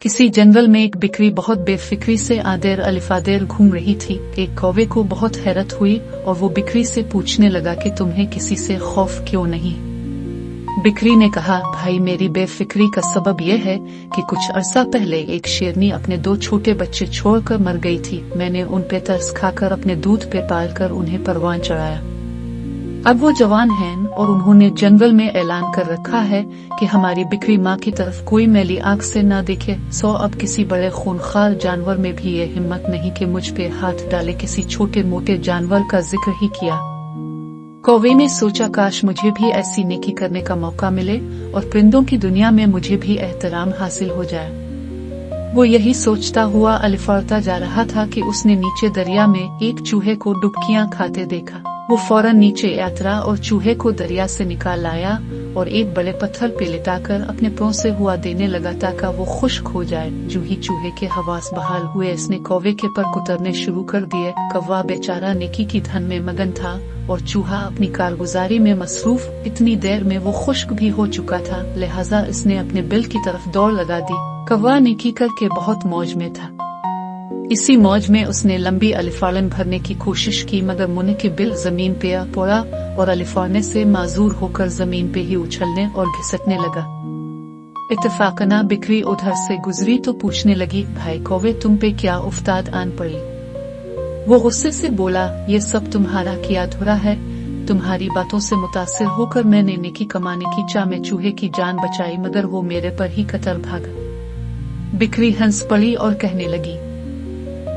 किसी जंगल में एक बिक्री बहुत बेफिक्री से आदेर अलिफादेर घूम रही थी। एक कौवे को बहुत हैरत हुई और वो बिक्री से पूछने लगा कि तुम्हें किसी से खौफ क्यों नहीं। बिक्री ने कहा, भाई मेरी बेफिक्री का सबब यह है कि कुछ अरसा पहले एक शेरनी अपने 2 छोटे बच्चे छोड़कर मर गई थी। मैंने उन पे तरस खाकर अपने दूध पे पालकर उन्हें परवान चढ़ाया। अब वो जवान हैं और उन्होंने जंगल में ऐलान कर रखा है कि हमारी बिक्री माँ की तरफ कोई मैली आंख से न देखे। सो अब किसी बड़े खूनखार जानवर में भी ये हिम्मत नहीं कि मुझ पे हाथ डाले। किसी छोटे मोटे जानवर का जिक्र ही किया। कौवे ने सोचा, काश मुझे भी ऐसी नेकी करने का मौका मिले और परिंदों की दुनिया में मुझे भी एहतराम हासिल हो जाए। वो यही सोचता हुआ अलिफाड़ता जा रहा था कि उसने नीचे दरिया में एक चूहे को डुबकियां खाते देखा। वो फौरन नीचे यात्रा और चूहे को दरिया से निकाल लाया और एक बड़े पत्थर पे लिटाकर अपने पांव से हुआ देने लगा ताकि वो खुश्क हो जाए। जो ही चूहे के हवास बहाल हुए, इसने कौवे के पर कुतरने शुरू कर दिए। कौवा बेचारा नेकी की धन में मगन था और चूहा अपनी कारगुजारी में मसरूफ। इतनी देर में वो खुश्क भी हो चुका था, लिहाजा इसने अपने बिल की तरफ दौड़ लगा दी। कौवा नेकी करके बहुत मौज में था। इसी मौज में उसने लंबी अलिफाड़न भरने की कोशिश की, मगर मुन्ने के बिल जमीन पे आ पड़ा और अलिफाड़ने से माजूर होकर जमीन पे ही उछलने और घिसटने लगा। इत्तेफाकना बिक्री उधर से गुजरी तो पूछने लगी, भाई कौवे तुम पे क्या उफ्ताद आन पड़ी? वो गुस्से से बोला, ये सब तुम्हारा किया धुरा है। तुम्हारी बातों से मुतासिर होकर मैंने नेकी कमाने की चाह में चूहे की जान बचाई, मगर वो मेरे पर ही कतर भागा। बिक्री हंस पड़ी और कहने लगी,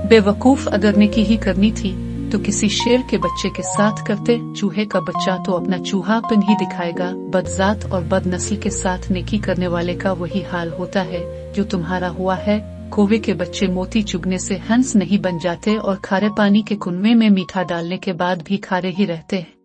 बेवकूफ, अगर नेकी ही करनी थी तो किसी शेर के बच्चे के साथ करते। चूहे का बच्चा तो अपना चूहापन ही दिखाएगा। बदजात और बदनस्ल के साथ नेकी करने वाले का वही हाल होता है जो तुम्हारा हुआ है। कौवे के बच्चे मोती चुगने से हंस नहीं बन जाते और खारे पानी के कुनवे में मीठा डालने के बाद भी खारे ही रहते हैं।